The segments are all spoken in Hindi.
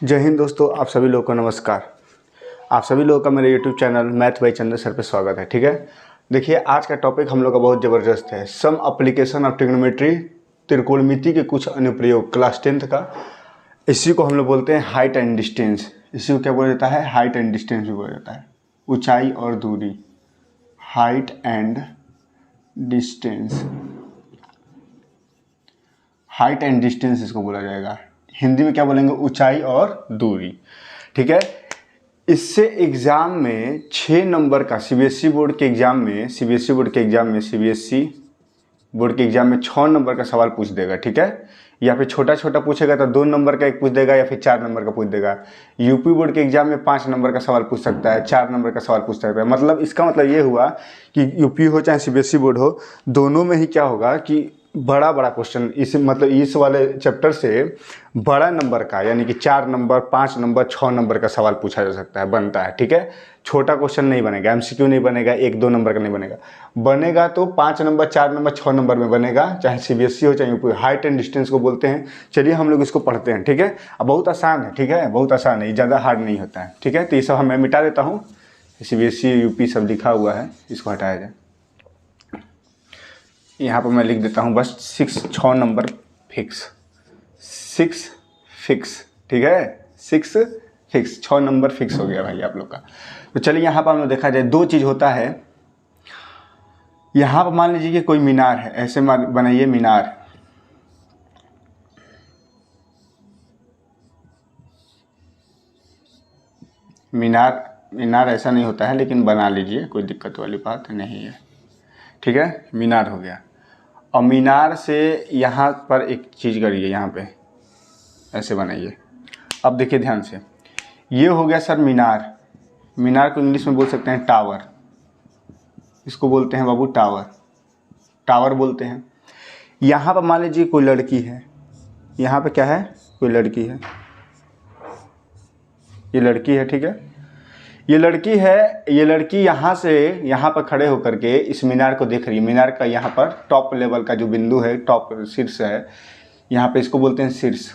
जय हिंद दोस्तों, आप सभी लोगों को नमस्कार। आप सभी लोगों का मेरे YouTube चैनल मैथ बाय चंद्र सर पे स्वागत है। ठीक है, देखिए आज का टॉपिक हम लोग का बहुत ज़बरदस्त है। सम एप्लीकेशन ऑफ ट्रिग्नोमेट्री, त्रिकोणमिति के कुछ अनुप्रयोग, क्लास 10th का। इसी को हम लोग बोलते हैं हाइट एंड डिस्टेंस। इसी को क्या बोला जाता है? हाइट एंड डिस्टेंस भी बोला जाता है, ऊंचाई और दूरी। Height and distance, height and distance इसको बोला जाएगा। हिंदी में क्या बोलेंगे? ऊंचाई और दूरी। ठीक है, इससे एग्ज़ाम में 6 नंबर का सीबीएसई बोर्ड के एग्ज़ाम में 6 नंबर का सवाल पूछ देगा। ठीक है, या फिर छोटा छोटा पूछेगा तो 2 नंबर का एक पूछ देगा या फिर 4 नंबर का पूछ देगा। यूपी बोर्ड के एग्ज़ाम में 5 नंबर का सवाल पूछ सकता है, 4 नंबर का सवाल पूछ सकता है। मतलब इसका मतलब ये हुआ कि यूपी हो चाहे सीबीएसई बोर्ड हो, दोनों में ही क्या होगा कि बड़ा बड़ा क्वेश्चन इस वाले चैप्टर से बड़ा नंबर का, यानी कि 4 नंबर, 5 नंबर, 6 नंबर का सवाल पूछा जा सकता है, बनता है। ठीक है, छोटा क्वेश्चन नहीं बनेगा, एमसीक्यू नहीं बनेगा, 1-2 नंबर का नहीं बनेगा। बनेगा तो 5 नंबर, 4 नंबर, 6 नंबर में बनेगा, चाहे सीबीएसई हो चाहे यूपी। हाइट एंड डिस्टेंस को बोलते हैं। चलिए हम लोग इसको पढ़ते हैं। ठीक है, अब बहुत आसान है। ठीक है, बहुत आसान है, ज़्यादा हार्ड नहीं होता है। ठीक है, तो ये सब मैं मिटा देता हूँ। सीबीएसई यूपी सब लिखा हुआ है, इसको हटाया जाए। यहाँ पर मैं लिख देता हूँ बस 6 नंबर फिक्स, 6 फिक्स। ठीक है, 6 फिक्स, 6 नंबर फिक्स हो गया भाई आप लोग का। तो चलिए यहाँ पर हम लोग देखा जाए, 2 चीज़ होता है। यहाँ पर मान लीजिए कि कोई मीनार है, ऐसे बनाइए मीनार। मीनार ऐसा नहीं होता है, लेकिन बना लीजिए, कोई दिक्कत वाली बात नहीं है। ठीक है, मीनार हो गया। और मीनार से यहाँ पर एक चीज़ करिए, यहाँ पे ऐसे बनाइए। अब देखिए ध्यान से, ये हो गया सर मीनार। मीनार को इंग्लिश में बोल सकते हैं टावर। इसको बोलते हैं बाबू टावर, टावर बोलते हैं। यहाँ पर मान लीजिए कोई लड़की है, यहाँ पे क्या है? कोई लड़की है, ये लड़की है। ठीक है, ये लड़की है, ये लड़की यहाँ से यहाँ पर खड़े होकर के इस मीनार को देख रही है। मीनार का यहाँ पर टॉप लेवल का जो बिंदु है, टॉप शीर्ष है, यहाँ पे इसको बोलते हैं शीर्ष,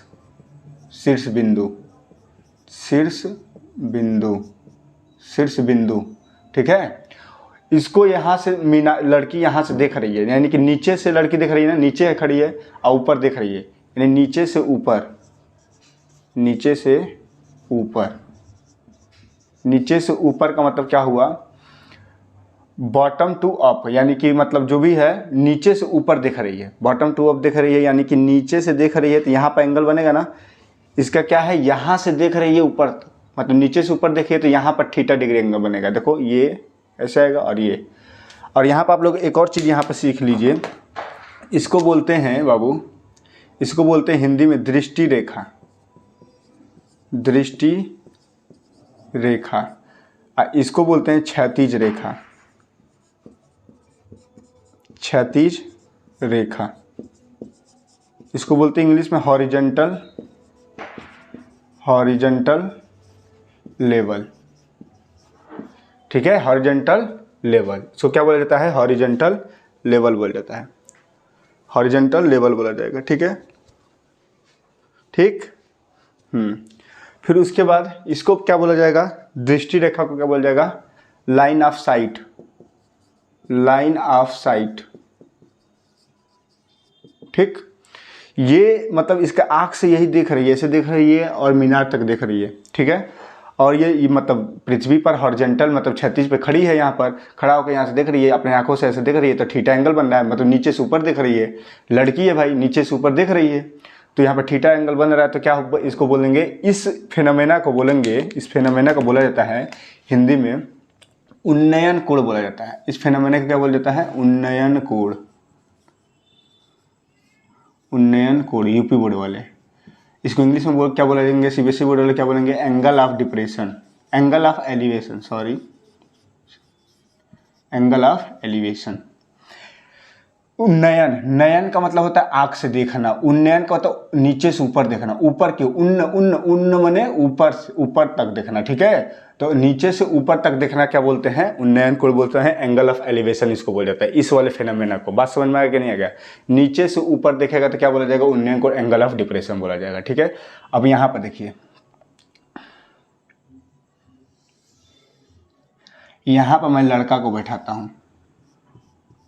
शीर्ष बिंदु, शीर्ष बिंदु, शीर्ष बिंदु। ठीक है, इसको यहाँ से लड़की यहाँ से देख रही है, यानी कि नीचे से लड़की देख रही है ना, नीचे खड़ी है और ऊपर देख रही है, यानी नीचे से ऊपर, नीचे से ऊपर। नीचे से ऊपर का मतलब क्या हुआ? बॉटम टू अप, यानी कि मतलब जो भी है नीचे से ऊपर देख रही है, बॉटम टू अप देख रही है, यानी कि नीचे से देख रही है। तो यहाँ पर एंगल बनेगा ना, इसका क्या है? यहाँ से देख रही है ऊपर, मतलब नीचे से ऊपर देखिए तो यहाँ पर थीटा डिग्री एंगल बनेगा। देखो ये ऐसे आएगा और ये। और यहाँ पर आप लोग एक और चीज़ यहाँ पर सीख लीजिए, इसको बोलते हैं बाबू, इसको बोलते हैं हिंदी में दृष्टि रेखा, दृष्टि रेखा। इसको बोलते हैं क्षैतिज रेखा, क्षैतिज रेखा। इसको बोलते हैं इंग्लिश में हॉरिजॉन्टल, हॉरिजॉन्टल लेवल। ठीक है, हॉरिजॉन्टल लेवल, इसको क्या बोला जाता है? हॉरिजॉन्टल लेवल बोला जाता है, हॉरिजॉन्टल लेवल बोला जाएगा। ठीक है, ठीक। फिर उसके बाद इसको क्या बोला जाएगा? दृष्टि रेखा को क्या बोला जाएगा? Line of site, line of site. ठीक, ये मतलब इसका आँख से यही देख रही है, ऐसे देख रही है और मीनार तक देख रही है। ठीक है, और ये मतलब पृथ्वी पर हॉरिजॉन्टल मतलब क्षैतिज पे खड़ी है, यहाँ पर खड़ा होकर यहाँ से देख रही है, अपने आंखों से ऐसे देख रही है, तो थीटा एंगल बन रहा है, मतलब नीचे से ऊपर देख रही है। लड़की है भाई, नीचे से ऊपर देख रही है, तो यहाँ पर थीटा एंगल बन रहा है। तो क्या इसको बोलेंगे? इस फिनोमेना को बोलेंगे, इस फिनोमेना को बोला जाता है हिंदी में उन्नयन कोण बोला जाता है। इस फिनोमेना को क्या बोला जाता है? उन्नयन कोण, उन्नयन कोण। यूपी बोर्ड वाले इसको इंग्लिश में क्या बोलेंगे? सीबीएसई बोर्ड वाले क्या बोलेंगे? Angle of depression, angle of elevation, sorry, angle of elevation. उन्नयन, नयन का मतलब होता है आँख से देखना, उन्नयन का मतलब नीचे से ऊपर देखना, ऊपर की उन्न, उन्न मने ऊपर से ऊपर तक देखना। ठीक है, तो नीचे से ऊपर तक देखना क्या बोलते हैं? उन्नयन को बोलते हैं एंगल ऑफ एलिवेशन, इसको बोला जाता है। इस वाले फिनोमेना को बात समझ में आ गया नहीं आ गया? नीचे से ऊपर देखेगा तो क्या बोला जाएगा? उन्नयन को एंगल ऑफ डिप्रेशन बोला जाएगा। ठीक है, अब यहाँ पर देखिए, यहाँ पर मैं लड़का को बैठाता हूँ,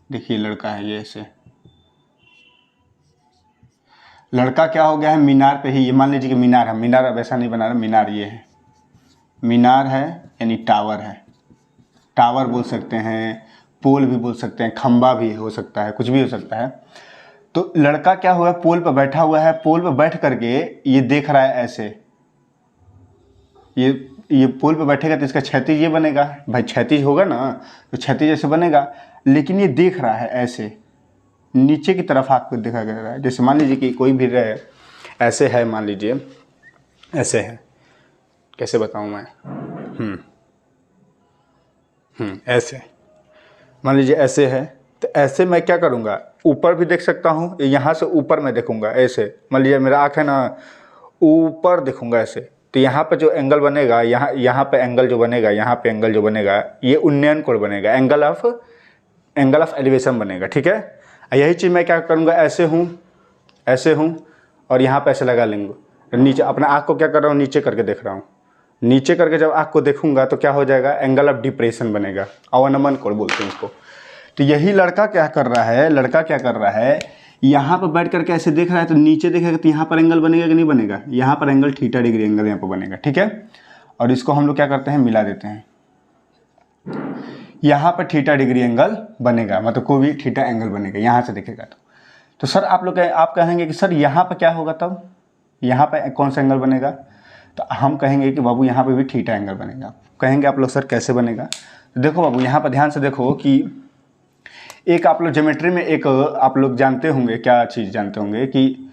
देखिए लड़का है ये, ऐसे लड़का क्या हो गया है मीनार पे ही, ये मान लीजिए कि मीनार है, मीनार वैसा नहीं बना रहा, मीनार ये है, मीनार है यानी टावर है, टावर बोल सकते हैं, पोल भी बोल सकते हैं, खंबा भी हो सकता है, कुछ भी हो सकता है। तो लड़का क्या हुआ, पोल पर बैठा हुआ है, पोल पर बैठ करके ये देख रहा है ऐसे, ये पोल पर बैठेगा तो इसका क्षैतिज ये बनेगा भाई, क्षैतिज होगा ना तो क्षैतिज ऐसे बनेगा, लेकिन ये देख रहा है ऐसे नीचे की तरफ हाथ को देखा जा रहा है। जैसे मान लीजिए कि कोई भी रहे ऐसे है, मान लीजिए ऐसे है, कैसे बताऊं मैं, ऐसे मान लीजिए ऐसे है, तो ऐसे मैं क्या करूँगा, ऊपर भी देख सकता हूँ, यहाँ से ऊपर मैं देखूँगा ऐसे, मान लीजिए मेरा आँख है ना, ऊपर देखूँगा ऐसे, तो यहाँ पे जो एंगल बनेगा, यहाँ पे एंगल जो बनेगा, यहाँ पे एंगल जो बनेगा, ये उन्नयन कोण बनेगा, एंगल ऑफ एलिवेशन बनेगा, ठीक है। यही चीज़ मैं क्या करूँगा, ऐसे हूँ और यहाँ पे ऐसे लगा लेंगे, नीचे अपना आँख को क्या कर रहा हूँ, नीचे करके देख रहा हूँ, नीचे करके जब आँख को देखूंगा तो क्या हो जाएगा, एंगल ऑफ डिप्रेशन बनेगा, अवनमन कोण बोलते हैं इसको। तो यही लड़का क्या कर रहा है, यहाँ पर बैठ करके ऐसे देख रहा है, तो नीचे देखेगा तो यहाँ पर एंगल बनेगा कि नहीं बनेगा, यहाँ पर एंगल थीटा डिग्री एंगल यहाँ पर बनेगा, ठीक है। और इसको हम लोग क्या करते हैं, मिला देते हैं, यहाँ पर थीटा डिग्री एंगल बनेगा, मतलब कोई भी थीटा एंगल बनेगा यहाँ से देखेगा तो सर आप कहेंगे कि सर यहाँ पर क्या होगा, तब यहाँ पर कौन सा एंगल बनेगा, तो हम कहेंगे कि बाबू यहाँ पे भी थीटा एंगल बनेगा। कहेंगे आप लोग सर कैसे बनेगा, तो देखो बाबू यहाँ पर ध्यान से देखो कि एक आप लोग ज्योमेट्री में एक आप लोग जानते होंगे, क्या चीज़ जानते होंगे कि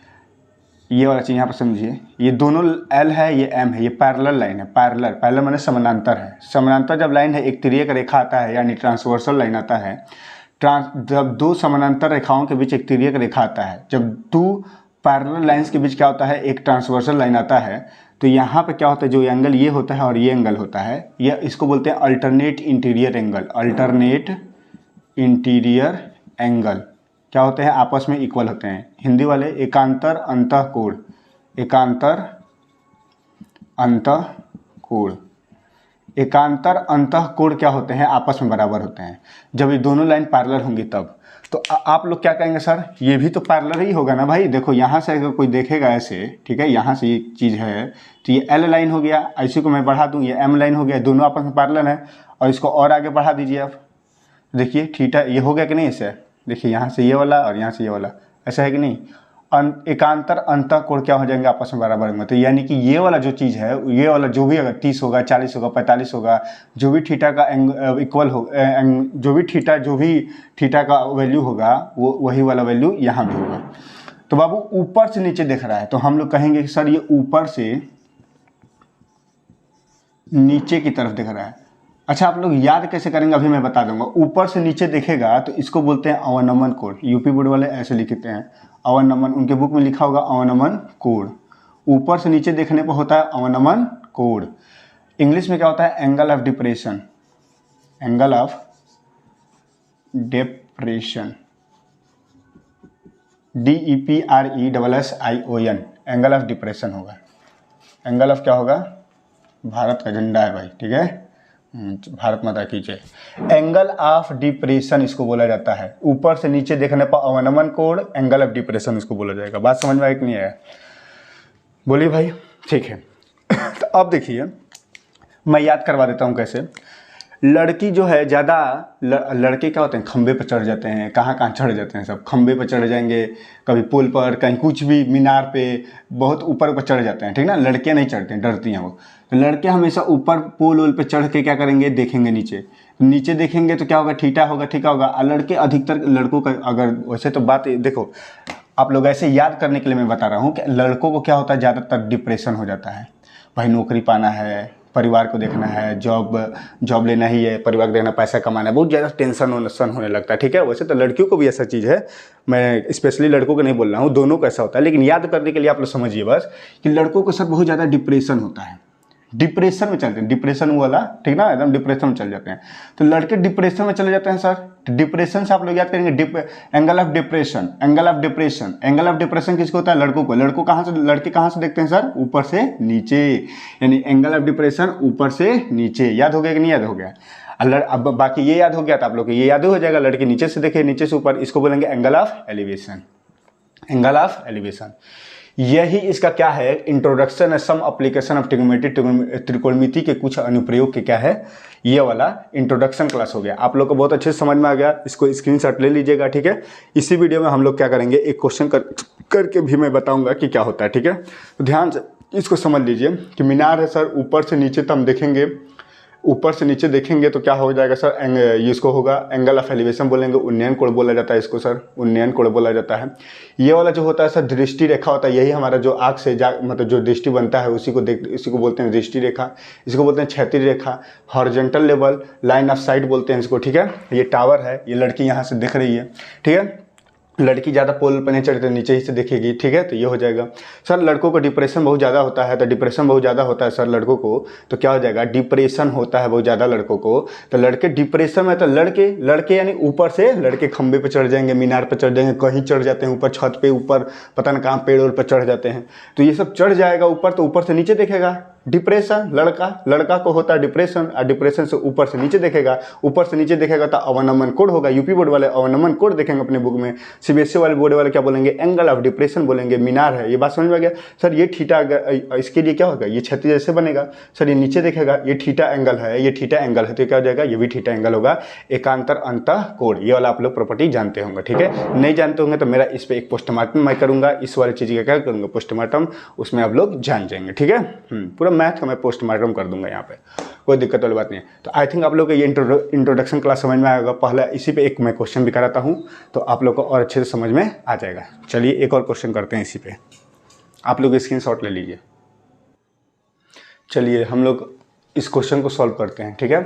ये वाला चीज़ यहाँ पर समझिए, ये दोनों L है, ये M है, ये पैरेलल लाइन है, पैरेलल माने समानांतर है। समानांतर जब लाइन है, एक तिर्यक रेखा आता है यानी ट्रांसवर्सल लाइन आता है, जब दो समानांतर रेखाओं के बीच एक तिर्यक रेखा आता है, जब दो पैरेलल लाइंस के बीच क्या होता है, एक ट्रांसवर्सल लाइन आता है, तो यहाँ पे क्या होता है, जो एंगल ये होता है और ये एंगल होता है, ये इसको बोलते हैं alternate interior angle. Alternate interior angle क्या होते हैं, आपस में इक्वल होते हैं। हिंदी वाले एकांतर अंतःकोण, एकांतर अंतःकोण, एकांतर अंतःकोण क्या होते हैं, आपस में बराबर होते हैं। जब ये दोनों लाइन पैरेलल होंगी तब तो आप लोग क्या कहेंगे, सर ये भी तो पैरेलल ही होगा ना भाई। देखो यहाँ से अगर कोई देखेगा ऐसे, ठीक है, यहाँ से ये चीज़ है तो ये L लाइन हो गया, ऐसे को मैं बढ़ा दूँ, ये M लाइन हो गया, दोनों आपस में पैरेलल है। और इसको और आगे बढ़ा दीजिए आप, देखिए थीटा ये हो गया कि नहीं, ऐसे देखिए यहाँ से ये वाला और यहाँ से ये वाला, ऐसा है कि नहीं। एकांतर अंतःकोण क्या हो जाएंगे, आपस में बराबर होंगे। तो यानी कि ये वाला जो चीज़ है, ये वाला जो भी अगर 30 होगा, 40 होगा, 45 होगा, जो भी थीटा का इक्वल हो, जो भी थीटा का वैल्यू होगा वो वही वाला वैल्यू यहाँ भी होगा। तो बाबू ऊपर से नीचे देख रहा है तो हम लोग कहेंगे कि सर ये ऊपर से नीचे की तरफ देख रहा है। अच्छा आप लोग याद कैसे करेंगे अभी मैं बता दूंगा। ऊपर से नीचे देखेगा तो इसको बोलते हैं अवनमन कोण। यूपी बोर्ड वाले ऐसे लिखते हैं अवनमन, उनके बुक में लिखा होगा अवनमन कोण। ऊपर से नीचे देखने पर होता है अवनमन कोण। इंग्लिश में क्या होता है, angle of depression, angle of depression, DEPRESSION, angle of depression होगा। एंगल ऑफ क्या होगा, भारत का झंडा है भाई, ठीक है, भारत माता की जय। एंगल ऑफ डिप्रेशन इसको बोला जाता है। ऊपर से नीचे देखने पर अवनमन कोण, एंगल ऑफ डिप्रेशन इसको बोला जाएगा। बात समझ में आया कि नहीं आया, बोलिए भाई, ठीक है। तो अब देखिए मैं याद करवा देता हूँ कैसे। लड़की जो है ज़्यादा लड़के क्या होते हैं, खंबे पर चढ़ जाते हैं, कहाँ कहाँ चढ़ जाते हैं, सब खंबे पर चढ़ जाएंगे, कभी पुल पर, कहीं कुछ भी मीनार पे, बहुत ऊपर ऊपर चढ़ जाते हैं, ठीक ना। लड़कियाँ नहीं चढ़ती हैं, डरती हैं वो। तो लड़के हमेशा ऊपर पुल उल पे चढ़ के क्या करेंगे, देखेंगे नीचे, नीचे देखेंगे तो क्या होगा, थीटा होगा, ठीक होगा। और लड़के अधिकतर लड़कों का अगर वैसे तो बात देखो, आप लोग ऐसे याद करने के लिए मैं बता रहा हूँ कि लड़कों को क्या होता है, ज़्यादातर डिप्रेशन हो जाता है भाई। नौकरी पाना है, परिवार को देखना है, जॉब लेना ही है, परिवार को देखना, पैसा कमाना है, बहुत ज़्यादा टेंशन होने लगता है, ठीक है। वैसे तो लड़कियों को भी ऐसा चीज़ है, मैं स्पेशली लड़कों को नहीं बोल रहा हूँ, दोनों को ऐसा होता है। लेकिन याद करने के लिए आप लोग समझिए बस कि लड़कों को सर बहुत ज़्यादा डिप्रेशन होता है, डिप्रेशन में चलते हैं, डिप्रेशन वाला, ठीक ना, एकदम डिप्रेशन में चल जाते हैं। तो लड़के डिप्रेशन में चले जाते हैं सर। डिप्रेशन से आप लोग याद करेंगे angle of depression, angle of depression, angle of depression किसको होता है, लड़कों को। लड़के कहाँ से देखते हैं सर, ऊपर से नीचे, यानी एंगल ऑफ डिप्रेशन ऊपर से नीचे। याद हो गया कि नहीं याद हो गया। अब बाकी ये याद हो गया था आप लोग को, ये याद हो जाएगा। लड़की नीचे से देखे, नीचे से ऊपर, इसको बोलेंगे angle of elevation, angle of elevation. यही इसका क्या है, इंट्रोडक्शन है सम एप्लीकेशन ऑफ ट्रिग्नोमेट्री, त्रिकोणमिति के कुछ अनुप्रयोग के क्या है, ये वाला इंट्रोडक्शन क्लास हो गया। आप लोग को बहुत अच्छे से समझ में आ गया, इसको स्क्रीनशॉट ले लीजिएगा, ठीक है। इसी वीडियो में हम लोग क्या करेंगे, एक क्वेश्चन करके भी मैं बताऊंगा कि क्या होता है, ठीक है। तो ध्यान से इसको समझ लीजिए कि मीनार है सर, ऊपर से नीचे तो हम देखेंगे, ऊपर से नीचे देखेंगे तो क्या हो जाएगा सर, ये इसको होगा एंगल ऑफ एलिवेशन बोलेंगे, उन्नयन कोण बोला जाता है इसको सर, उन्नयन कोण बोला जाता है। ये वाला जो होता है सर दृष्टि रेखा होता है, यही हमारा जो आँख से मतलब जो दृष्टि बनता है उसी को बोलते हैं दृष्टि रेखा, इसको बोलते हैं क्षैतिज रेखा, horizontal level, line of sight बोलते हैं इसको, ठीक है। ये टावर है, ये लड़की यहाँ से दिख रही है, ठीक है। लड़की ज़्यादा पोल पर नहीं चढ़ती, नीचे ही से देखेगी, ठीक है। तो ये हो जाएगा सर। लड़कों को डिप्रेशन बहुत ज़्यादा होता है, तो डिप्रेशन बहुत ज़्यादा होता है सर लड़कों को, तो क्या हो जाएगा, डिप्रेशन होता है बहुत ज़्यादा लड़कों को, तो लड़के डिप्रेशन में, तो लड़के यानी ऊपर से लड़के खंबे पे चढ़ जाएंगे, मीनार पर चढ़ जाएंगे, कहीं चढ़ जाते हैं ऊपर, छत पे ऊपर, पता न कहाँ पेड़ पर चढ़ जाते हैं, तो ये सब चढ़ जाएगा ऊपर, तो ऊपर से नीचे देखेगा डिप्रेशन। लड़का को होता है डिप्रेशन, और डिप्रेशन से ऊपर से नीचे देखेगा, ऊपर से नीचे देखेगा तो अवनमन कोण होगा। यूपी बोर्ड वाले अवनमन कोण देखेंगे अपने बुक में, सीबीएसई वाले बोर्ड वाले क्या बोलेंगे, एंगल ऑफ डिप्रेशन बोलेंगे। मीनार है, ये बात समझ में आ गया सर। ये थीटा, इसके लिए क्या होगा, ये क्षैतिज जैसे बनेगा सर, ये नीचे देखेगा, ये थीटा एंगल है, ये थीटा एंगल है, तो क्या हो जाएगा, ये भी थीटा एंगल होगा। एकांतर अंतः कोण, ये वाला आप लोग प्रॉपर्टी जानते होंगे, ठीक है। नहीं जानते होंगे तो मेरा इस पर एक पोस्टमार्टम मैं करूँगा, इस वाली चीज़ का क्या करूँगा, पोस्टमार्टम, उसमें आप लोग जान जाएंगे, ठीक है। पूरा मैथ का मैं पोस्टमार्टम कर दूंगा यहाँ पे, कोई दिक्कत वाली बात नहीं है। तो आई थिंक आप लोग को ये इंट्रोडक्शन क्लास समझ में आएगा। पहला इसी पे एक मैं क्वेश्चन भी कराता हूँ, तो आप लोग को और अच्छे से समझ में आ जाएगा। चलिए एक और क्वेश्चन करते हैं इसी पे, आप लोग स्क्रीनशॉट ले लीजिए। चलिए हम लोग इस क्वेश्चन को सॉल्व करते हैं, ठीक है।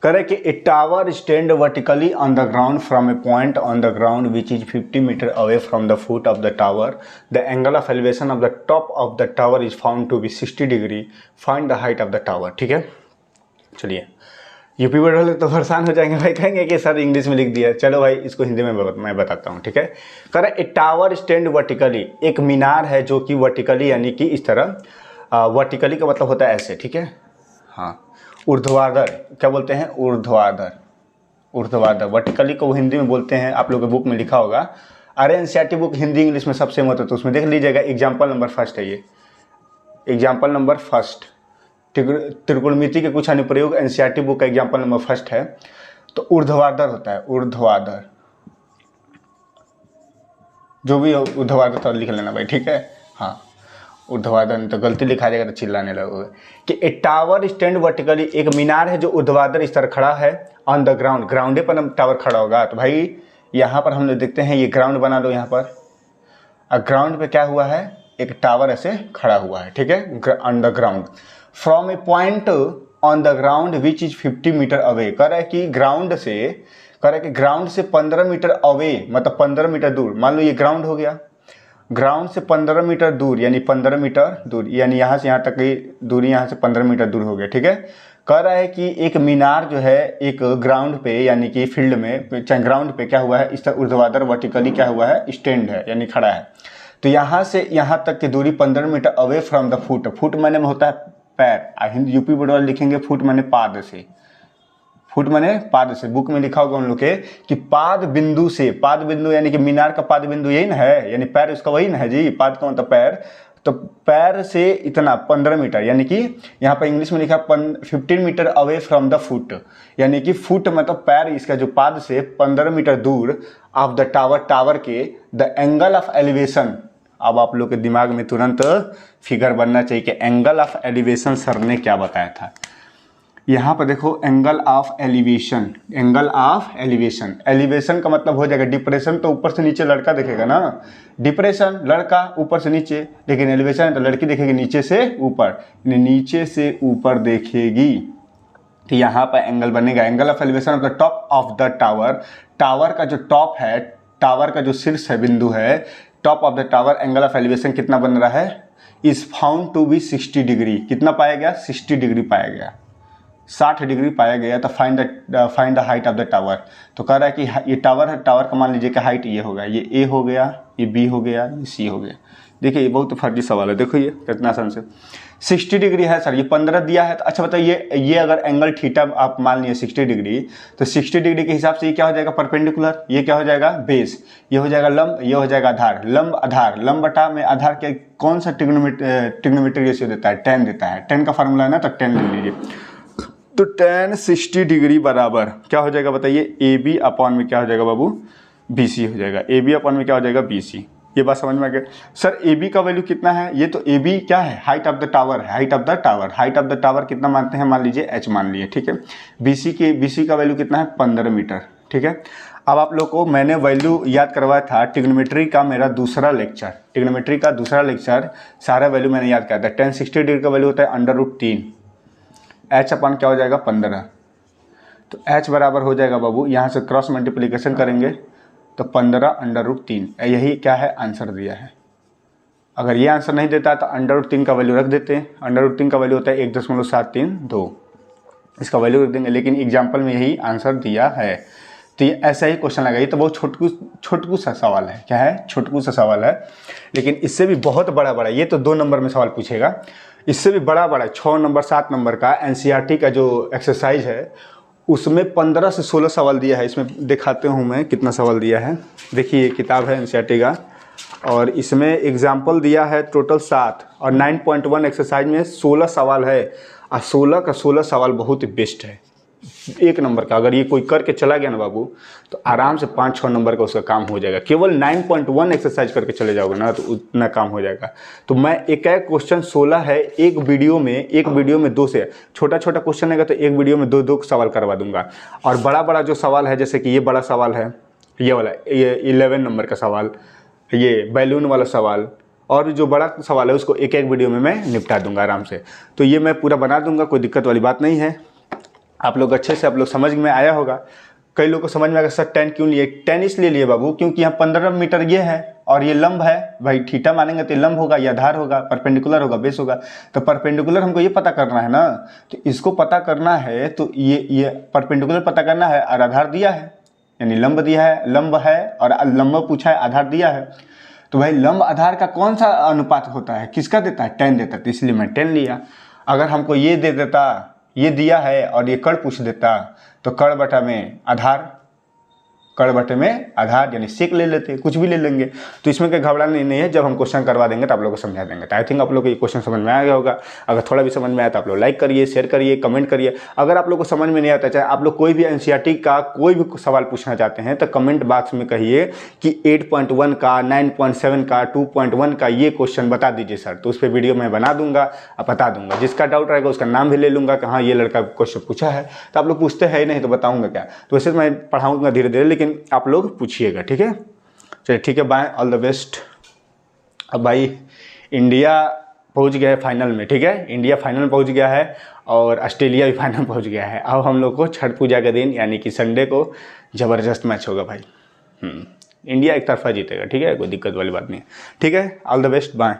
करें कि a tower stand vertically on the ground from a point on the ground which is 50 metre away from the foot of the tower. The angle of elevation of the top of the tower is found to be 60 degree. Find the height of the tower, ठीक है। चलिए यूपी बोर्ड वाले तो परेशान हो जाएंगे भाई, कहेंगे कि सर इंग्लिश में लिख दिया। चलो भाई इसको हिंदी में मैं बताता हूँ, ठीक है। करें ए टावर स्टैंड वर्टिकली, एक मीनार है जो कि वर्टिकली यानी कि इस तरह, वर्टिकली का मतलब होता है ऐसे, ठीक है। हाँ, ऊर्ध्वाधर क्या बोलते हैं, ऊर्ध्वाधर, ऊर्ध्वाधर। वर्टिकली को हिंदी में बोलते हैं, आप लोगों के बुक में लिखा होगा। अरे एनसीईआरटी बुक हिंदी इंग्लिश में सबसे मत, तो उसमें देख लीजिएगा, एग्जाम्पल नंबर फर्स्ट है ये, एग्जाम्पल नंबर फर्स्ट, त्रिकोणमिति के कुछ अनुप्रयोग, एनसीईआरटी बुक का एग्जाम्पल नंबर फर्स्ट है। तो ऊर्ध्वाधर होता है, ऊर्ध्वाधर, जो भी ऊर्ध्वाधर तो लिख लेना भाई, ठीक है। हाँ, ऊर्ध्वाधर, नहीं तो गलती लिखा जाएगा तो चिल्लाने लगोगे। कि ए टावर स्टैंड वर्टिकली, एक मीनार है जो ऊर्ध्वाधर इस तरह खड़ा है, ऑन द ग्राउंड, ग्राउंडे पर टावर खड़ा होगा। तो भाई यहाँ पर हम लोग देखते हैं, ये ग्राउंड बना लो यहाँ पर, और ग्राउंड पे क्या हुआ है, एक टावर ऐसे खड़ा हुआ है, ठीक है, on the ground. From a point on the ground which is 50 metre away, कह रहा है कि ग्राउंड से 15 मीटर अवे, मतलब 15 मीटर दूर। मान लो ये ग्राउंड हो गया, ग्राउंड से 15 मीटर दूर, यानी 15 मीटर दूर, यानी यहाँ से यहाँ तक की दूरी, यहाँ से 15 मीटर दूर हो गया, ठीक है। कह रहा है कि एक मीनार जो है एक ग्राउंड पे, यानी कि फील्ड में, चाहे ग्राउंड पे क्या हुआ है, इस तरह ऊर्ध्वाधर वर्टिकली क्या हुआ है, स्टैंड है, यानी खड़ा है। तो यहाँ से यहाँ तक की दूरी 15 metre away from the foot, foot माने में होता है पैर, हिंदी यूपी बोर्ड वाले लिखेंगे फुट माने पाद से, फुट माने पाद से। बुक में लिखा होगा उन लोग के कि पाद बिंदु से, पाद बिंदु यानी कि मीनार का पाद बिंदु यही ना है, यानी पैर उसका वही ना है जी, पाद का मतलब पैर। तो पैर से इतना 15 मीटर, यानी कि यहाँ पर इंग्लिश में लिखा 15 metre away from the foot, यानी कि फुट मतलब पैर, इसका जो पाद से 15 मीटर दूर ऑफ द टावर, टावर के द एंगल ऑफ एलिवेशन। अब आप लोग के दिमाग में तुरंत फिगर बनना चाहिए कि एंगल ऑफ एलिवेशन सर ने क्या बताया था। यहाँ पर देखो angle of elevation, angle of elevation, elevation का मतलब हो जाएगा डिप्रेशन, तो ऊपर से नीचे लड़का देखेगा ना, डिप्रेशन लड़का ऊपर से नीचे, लेकिन एलिवेशन है तो लड़की देखेगी नीचे से ऊपर, नीचे से ऊपर देखेगी, तो यहाँ पर एंगल बनेगा। Angle of elevation of the top of the tower, tower का जो टॉप है, टावर का जो शीर्ष है, बिंदु है, top of the tower, angle of elevation कितना बन रहा है, is found to be 60 degree. कितना पाया गया, 60 डिग्री पाया गया, 60 डिग्री पाया गया। तो find the height of the tower. तो कह रहा है कि ये टावर है, टावर का मान लीजिए कि हाइट ये होगा, ये ए हो गया, ये बी हो गया, ये सी हो गया, देखिए ये बहुत फर्जी सवाल है, देखो ये कितना आसान से 60 डिग्री है सर, ये 15 दिया है तो अच्छा बताइए ये अगर एंगल थीटा आप मान लिए 60 डिग्री, तो 60 डिग्री के हिसाब से ये क्या हो जाएगा परपेंडिकुलर, ये क्या हो जाएगा बेस, ये हो जाएगा लंब, ये हो जाएगा आधार, लंब आधार, लंब बटा में आधार के कौन सा ट्रिग्नोमेट्री रेशियो देता है, tan देता है, tan का फार्मूला है ना, तो tan ले लीजिए। तो tan 60 डिग्री बराबर क्या हो जाएगा बताइए, ए बी अपॉन में क्या हो जाएगा बाबू, बी सी हो जाएगा, ए बी अपॉन में क्या हो जाएगा बी सी। ये बात समझ में आ गया सर। ए बी का वैल्यू कितना है, ये तो ए बी क्या है, हाइट ऑफ द टावर है, height of the tower, height of the tower कितना मानते हैं, मान लीजिए एच मान लिए, ठीक है। बी सी का वैल्यू कितना है 15 मीटर, ठीक है। अब आप लोग को मैंने वैल्यू याद करवाया था ट्रिग्नोमेट्री का, मेरा दूसरा लेक्चर, ट्रिग्नोमेट्री का दूसरा लेक्चर, सारा वैल्यू मैंने याद किया था। tan 60 डिग्री का वैल्यू होता है √3, एच अपन क्या हो जाएगा 15, तो एच बराबर हो जाएगा बाबू, यहाँ से क्रॉस मल्टीप्लिकेशन करेंगे तो 15√3, यही क्या है आंसर दिया है। अगर ये आंसर नहीं देता तो √3 का वैल्यू रख देते हैं, √3 का वैल्यू होता है 1.732, इसका वैल्यू रख देंगे, लेकिन एग्जाम्पल में यही आंसर दिया है। तो ये ऐसा ही क्वेश्चन लगा, ये तो बहुत छोटकू सा सवाल है, क्या है छोटकू सा सवाल है, लेकिन इससे भी बहुत बड़ा बड़ा, ये तो 2 नंबर में सवाल पूछेगा, इससे भी बड़ा बड़ा 6 नंबर 7 नंबर का एनसीईआरटी का जो एक्सरसाइज है उसमें 15 से 16 सवाल दिया है। इसमें दिखाते हूँ मैं कितना सवाल दिया है, देखिए ये किताब है एनसीईआरटी का, और इसमें एग्जाम्पल दिया है टोटल 7, और 9.1 एक्सरसाइज में 16 सवाल है, और 16 का 16 सवाल बहुत ही बेस्ट है, 1 नंबर का। अगर ये कोई करके चला गया ना बाबू तो आराम से 5-6 नंबर का उसका काम हो जाएगा। केवल 9.1 एक्सरसाइज करके चले जाओगे ना तो उतना काम हो जाएगा। तो मैं एक क्वेश्चन 16 है, एक वीडियो में 2 से छोटा छोटा क्वेश्चन है तो एक वीडियो में 2 सवाल करवा दूंगा। और बड़ा बड़ा जो सवाल है, जैसे कि ये बड़ा सवाल है, ये वाला, ये 11 नंबर का सवाल, ये बैलून वाला सवाल, और जो बड़ा सवाल है उसको एक वीडियो में मैं निपटा दूंगा आराम से। तो ये मैं पूरा बना दूंगा, कोई दिक्कत वाली बात नहीं है। आप लोग अच्छे से, आप लोग समझ में आया होगा। कई लोगों को समझ में आएगा सर tan क्यों लिए, tan इसलिए लिए बाबू क्योंकि यहाँ 15 मीटर ये है और ये लंब है, भाई थीटा मानेंगे तो लंब होगा, या आधार होगा, परपेंडिकुलर होगा, बेस होगा। तो परपेंडिकुलर हमको ये पता करना है ना, तो इसको पता करना है, तो ये परपेंडिकुलर पता करना है, और आधार दिया है, यानी लंब दिया है, लंब है और लंब पूछा है, आधार दिया है। तो भाई लंब आधार का कौन सा अनुपात होता है, किसका देता है, tan देता है, तो इसलिए मैं tan लिया। अगर हमको ये दे देता, ये दिया है और ये कड़ पूछ देता, तो कड़ बटा में आधार, कड़ बटे में आधार यानी सेक ले लेते, कुछ भी ले लेंगे। तो इसमें कोई घबराना नहीं है, जब हम क्वेश्चन करवा देंगे तो आप लोगों को समझा देंगे। तो आई थिंक आप लोग को ये क्वेश्चन समझ में आ गया होगा। अगर थोड़ा भी समझ में आया तो आप लोग लाइक करिए, शेयर करिए, कमेंट करिए। अगर आप लोग को समझ में नहीं आता, चाहे आप लोग कोई भी एनसीईआरटी का कोई भी सवाल पूछना चाहते हैं, तो कमेंट बॉक्स में कहिए कि 8.1 का, 9.7 का, 2.1 का ये क्वेश्चन बता दीजिए सर, तो उस पर वीडियो मैं बना दूंगा और बता दूंगा। जिसका डाउट रहेगा उसका नाम भी ले लूँगा कि हाँ ये लड़का क्वेश्चन पूछा है। तो आप लोग पूछते हैं नहीं तो बताऊँगा क्या, तो वैसे मैं पढ़ाऊँगा धीरे धीरे, लेकिन आप लोग पूछिएगा, ठीक है। चलिए ठीक है, बाय, ऑल द बेस्ट। अब भाई इंडिया पहुंच गया है फाइनल में, ठीक है, इंडिया फाइनल पहुंच गया है और ऑस्ट्रेलिया भी फाइनल पहुंच गया है। अब हम लोग को छठ पूजा के दिन यानी कि संडे को ज़बरदस्त मैच होगा भाई। इंडिया एक तरफा जीतेगा, ठीक है, कोई दिक्कत वाली बात नहीं है, ठीक है, ऑल द बेस्ट, बाय।